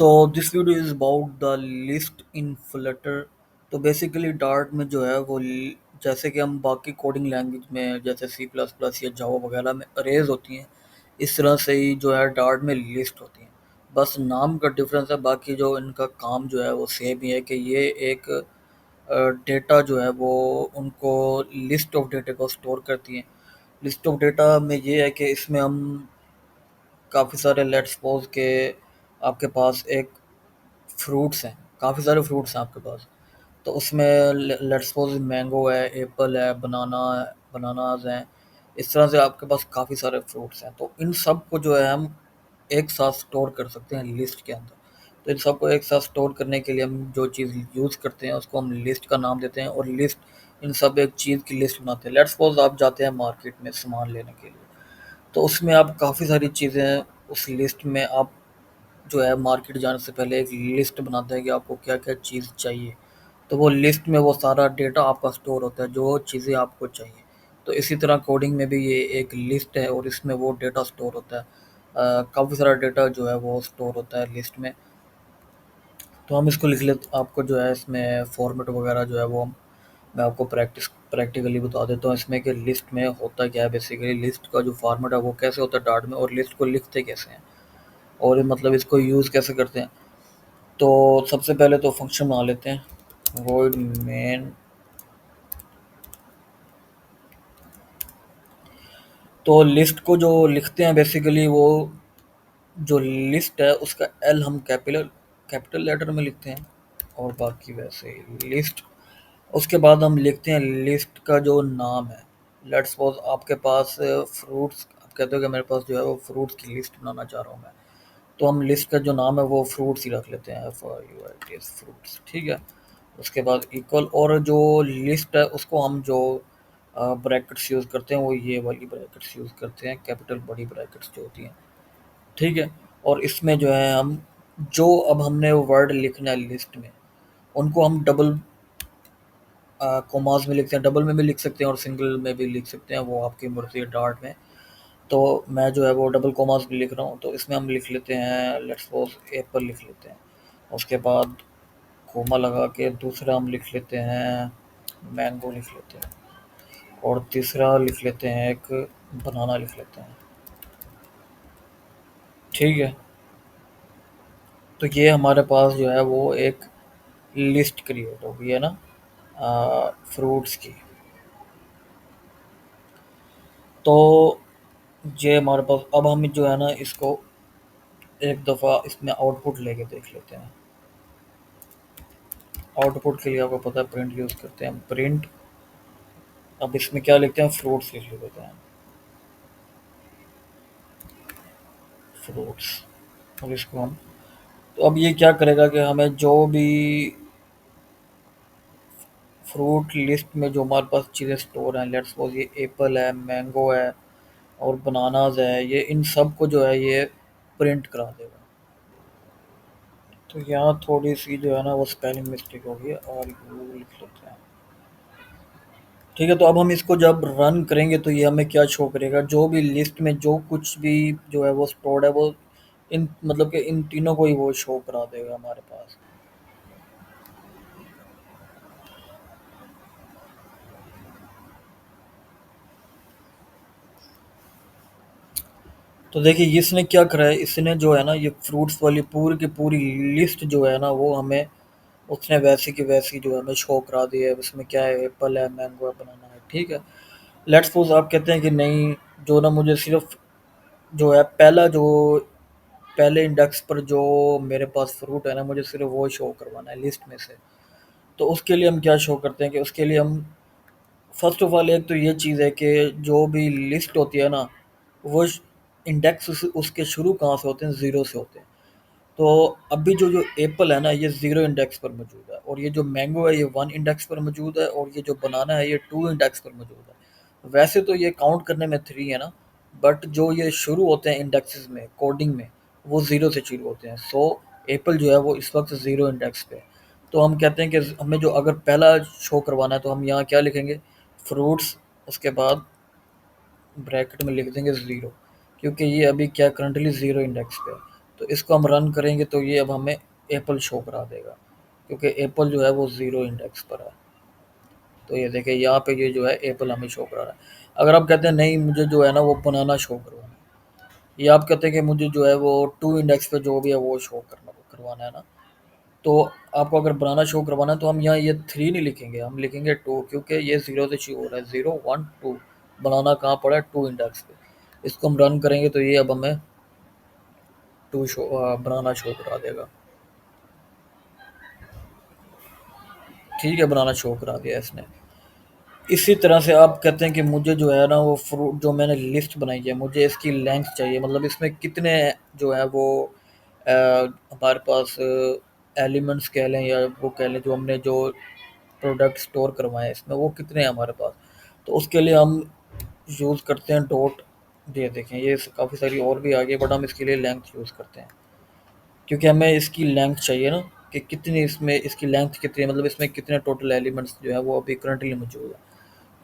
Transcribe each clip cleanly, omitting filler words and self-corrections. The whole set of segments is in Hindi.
तो this video is about the list in Flutter. तो बेसिकली डार्ट में जो है वो जैसे कि हम बाकी कोडिंग लैंग्वेज में जैसे सी प्लस प्लस या जावा वगैरह में अरेज होती हैं, इस तरह से ही जो है डार्ट में लिस्ट होती हैं। बस नाम का डिफरेंस है, बाकी जो इनका काम जो है वो सेम ही है कि ये एक डेटा जो है वो उनको लिस्ट ऑफ डेटा को स्टोर करती हैं। लिस्ट ऑफ डेटा में ये है कि इसमें हम काफ़ी सारे लेट्स सपोज के आपके पास एक फ्रूट्स हैं, काफ़ी सारे फ्रूट्स हैं आपके पास। तो उसमें लेट्स सपोज मैंगो है, एप्पल है, बनानाज हैं। इस तरह से आपके पास काफ़ी सारे फ्रूट्स हैं, तो इन सब को जो है हम एक साथ स्टोर कर सकते हैं लिस्ट के अंदर। तो इन सबको एक साथ स्टोर करने के लिए हम जो चीज़ यूज़ करते हैं उसको हम लिस्ट का नाम देते हैं, और लिस्ट इन सब एक चीज़ की लिस्ट बनाते हैं। लेट्स सपोज आप जाते हैं मार्केट में सामान लेने के लिए, तो उसमें आप काफ़ी सारी चीज़ें उस लिस्ट में आप जो है मार्केट जाने से पहले एक लिस्ट बनाते हैं कि आपको क्या क्या चीज़ चाहिए। तो वो लिस्ट में वो सारा डेटा आपका स्टोर होता है, जो चीज़ें आपको चाहिए। तो इसी तरह कोडिंग में भी ये एक लिस्ट है और इसमें वो डेटा स्टोर होता है। काफ़ी सारा डेटा जो है वो स्टोर होता है लिस्ट में। तो हम इसको लिख लेते, आपको जो है इसमें फॉर्मेट वगैरह जो है वो मैं आपको प्रैक्टिकली बता देता हूँ इसमें कि लिस्ट में होता क्या है। बेसिकली लिस्ट का जो फॉर्मेट है वो कैसे होता है डार्ट में, और लिस्ट को लिखते कैसे हैं, और ये मतलब इसको यूज़ कैसे करते हैं। तो सबसे पहले तो फंक्शन बना लेते हैं, void main। तो लिस्ट को जो लिखते हैं बेसिकली वो जो लिस्ट है उसका एल हम कैपिटल कैपिटल लेटर में लिखते हैं, और बाकी वैसे ही लिस्ट। उसके बाद हम लिखते हैं लिस्ट का जो नाम है। लेट्स सपोज आपके पास फ्रूट्स, आप कहते हो कि मेरे पास जो है वो फ्रूट्स की लिस्ट बनाना चाह रहा हूँ मैं। तो हम लिस्ट का जो नाम है वो फ्रूट्स ही रख लेते हैं, फ्रूट्स, ठीक है। उसके बाद इक्वल, और जो लिस्ट है उसको हम जो ब्रैकेट्स यूज़ करते हैं वो ये वाली ब्रैकेट्स यूज़ करते हैं, कैपिटल बड़ी ब्रैकेट्स जो होती हैं, ठीक है। और इसमें जो है हम जो अब हमने वर्ड लिखना है लिस्ट में, उनको हम डबल कोमास में लिखते हैं। डबल में भी लिख सकते हैं और सिंगल में भी लिख सकते हैं, वो आपकी मर्जी है डार्ट में। तो मैं जो है वो डबल कोमास भी लिख रहा हूँ, तो इसमें हम लिख लेते हैं लेट्स सपोज एप्पल लिख लेते हैं। उसके बाद कोमा लगा के दूसरा हम लिख लेते हैं मैंगो लिख लेते हैं, और तीसरा लिख लेते हैं एक बनाना लिख लेते हैं, ठीक है। तो ये हमारे पास जो है वो एक लिस्ट क्रिएट हो गई है ना, फ्रूट्स की। तो ये हमारे पास, अब हम जो है ना इसको एक दफ़ा इसमें आउटपुट लेके देख लेते हैं। आउटपुट के लिए आपको पता है प्रिंट यूज़ करते हैं, प्रिंट। अब इसमें क्या लिखते हैं, फ्रूट्स लिख लेते हैं, फ्रूट्स। और इसको हम, तो अब ये क्या करेगा कि हमें जो भी फ्रूट लिस्ट में जो हमारे पास चीज़ें स्टोर हैं, लेट्स सपोज ये एप्पल है, मैंगो है और बनानाज है, ये इन सब को जो है ये प्रिंट करा देगा। तो यहाँ थोड़ी सी जो है ना वो स्पेलिंग मिस्टेक होगी, और यू लिख लेते हैं, ठीक है। तो अब हम इसको जब रन करेंगे तो ये हमें क्या शो करेगा, जो भी लिस्ट में जो कुछ भी जो है वो स्टोर्ड है वो इन मतलब कि इन तीनों को ही वो शो करा देगा हमारे पास। तो देखिए इसने क्या करा है, इसने जो है ना ये फ्रूट्स वाली पूरी की पूरी लिस्ट जो है ना वो हमें उसने वैसी की वैसी जो है हमें शो करा दी है। इसमें क्या है, एप्पल है, मैंगो है, बनाना है, ठीक है। लेट्स सपोज आप कहते हैं कि नहीं, जो ना मुझे सिर्फ जो है पहले इंडेक्स पर जो मेरे पास फ्रूट है ना मुझे सिर्फ वो शो करवाना है लिस्ट में से। तो उसके लिए हम क्या शो करते हैं कि उसके लिए हम फर्स्ट ऑफ ऑल एक तो ये चीज़ है कि जो भी लिस्ट होती है ना वो इंडेक्स उसके शुरू कहाँ से होते हैं, ज़ीरो से होते हैं। तो अभी जो एप्पल है ना ये ज़ीरो इंडेक्स पर मौजूद है, और ये जो मैंगो है ये वन इंडेक्स पर मौजूद है, और ये जो बनाना है ये टू इंडेक्स पर मौजूद है। वैसे तो ये काउंट करने में थ्री है ना, बट जो ये शुरू होते हैं इंडेक्सेस में कोडिंग में वो ज़ीरो से शुरू होते हैं। सो एप्पल जो है वो इस वक्त ज़ीरो इंडेक्स पे है। तो हम कहते हैं कि हमें जो अगर पहला शो करवाना है तो हम यहाँ क्या लिखेंगे, फ्रूट्स, उसके बाद ब्रैकेट में लिख देंगे ज़ीरो, क्योंकि ये अभी क्या करंटली ज़ीरो इंडेक्स पे है। तो इसको हम रन करेंगे तो ये अब हमें एप्पल शो करा देगा, क्योंकि एप्पल जो है वो ज़ीरो इंडेक्स पर है। तो ये देखिए यहाँ पे ये जो है एप्पल हमें शो करा रहा है। अगर आप कहते हैं नहीं मुझे जो है ना वो बनाना शो करवाना है, या आप कहते हैं कि मुझे जो है वो टू इंडेक्स पे जो भी है वो शो करना करवाना है ना, तो आपको अगर बनाना शो करवाना है तो हम यहाँ ये थ्री नहीं लिखेंगे, हम लिखेंगे टू, क्योंकि ये ज़ीरो से शुरू हो रहा है, ज़ीरो वन टू। बनाना कहाँ पड़ा है, टू इंडेक्स पे। इसको हम रन करेंगे तो ये अब हमें टू शो बनाना शो करा देगा। ठीक है, बनाना शो करा दिया इसने। इसी तरह से आप कहते हैं कि मुझे जो है ना वो फ्रूट जो मैंने लिस्ट बनाई है मुझे इसकी लेंथ चाहिए, मतलब इसमें कितने जो है वो हमारे पास एलिमेंट्स कह लें या वो कह लें जो हमने जो प्रोडक्ट स्टोर करवाए हैं इसमें वो कितने हैं हमारे पास। तो उसके लिए हम यूज़ करते हैं डॉट। ये देखें ये काफ़ी सारी और भी आ गई, बट हम इसके लिए लेंथ यूज़ करते हैं, क्योंकि हमें इसकी लेंथ चाहिए ना कि कितनी इसमें इसकी लेंथ कितनी है, मतलब इसमें कितने टोटल एलिमेंट्स जो है वो अभी करंटली मौजूद है।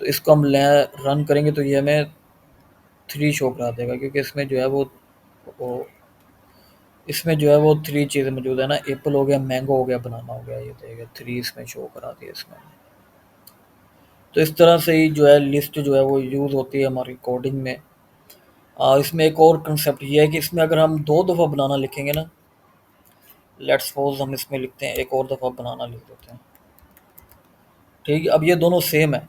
तो इसको हम रन करेंगे तो ये हमें थ्री शो करा देगा, क्योंकि इसमें जो है वो इसमें जो है वो थ्री चीज़ें मौजूद है ना, एप्पल हो गया, मैंगो हो गया, बनाना हो गया, ये देखिए थ्री इसमें शो करा दिया इसमें। तो इस तरह से ही जो है लिस्ट जो है वो यूज़ होती है हमारी कोडिंग में। इसमें एक और कंसेप्ट ये है कि इसमें अगर हम दो दफ़ा बनाना लिखेंगे ना, लेट्स सपोज हम इसमें लिखते हैं एक और दफ़ा बनाना लिख देते हैं। ठीक है, अब ये दोनों सेम है,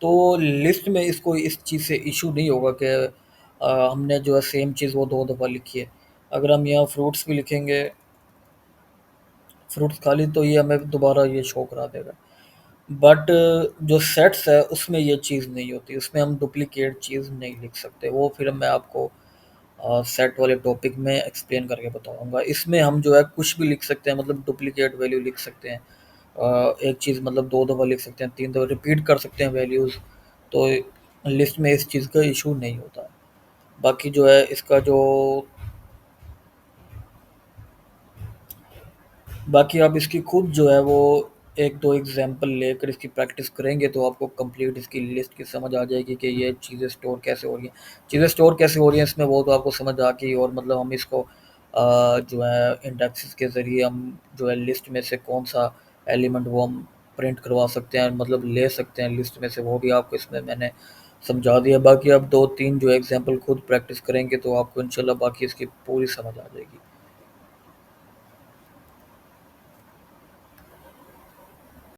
तो लिस्ट में इसको इस चीज़ से इशू नहीं होगा कि हमने जो है सेम चीज़ वो दो दफ़ा लिखी है। अगर हम यहाँ फ्रूट्स भी लिखेंगे, फ्रूट्स खाली, तो ये हमें दोबारा ये शो करा देगा। बट जो सेट्स है उसमें ये चीज़ नहीं होती, उसमें हम डुप्लीकेट चीज़ नहीं लिख सकते, वो फिर मैं आपको सेट वाले टॉपिक में एक्सप्लेन करके बताऊंगा। इसमें हम जो है कुछ भी लिख सकते हैं, मतलब डुप्लीकेट वैल्यू लिख सकते हैं, एक चीज़ मतलब दो दफ़ा लिख सकते हैं, तीन दफ़ा रिपीट कर सकते हैं वैल्यूज़। तो लिस्ट में इस चीज़ का इशू नहीं होता। बाकी जो है इसका जो बाकी आप इसकी खुद जो है वो एक दो एग्जांपल लेकर इसकी प्रैक्टिस करेंगे तो आपको कंप्लीट इसकी लिस्ट की समझ आ जाएगी कि ये चीज़ें स्टोर कैसे हो रही हैं। चीज़ें स्टोर कैसे हो रही हैं इसमें वो तो आपको समझ आ गई, और मतलब हम इसको जो है इंडेक्सेस के ज़रिए हम जो है लिस्ट में से कौन सा एलिमेंट वो हम प्रिंट करवा सकते हैं, मतलब ले सकते हैं लिस्ट में से, वो भी आपको इसमें मैंने समझा दिया। बाकी आप दो तीन जो एग्जांपल खुद प्रैक्टिस करेंगे तो आपको इंशाल्लाह बाकी इसकी पूरी समझ आ जाएगी।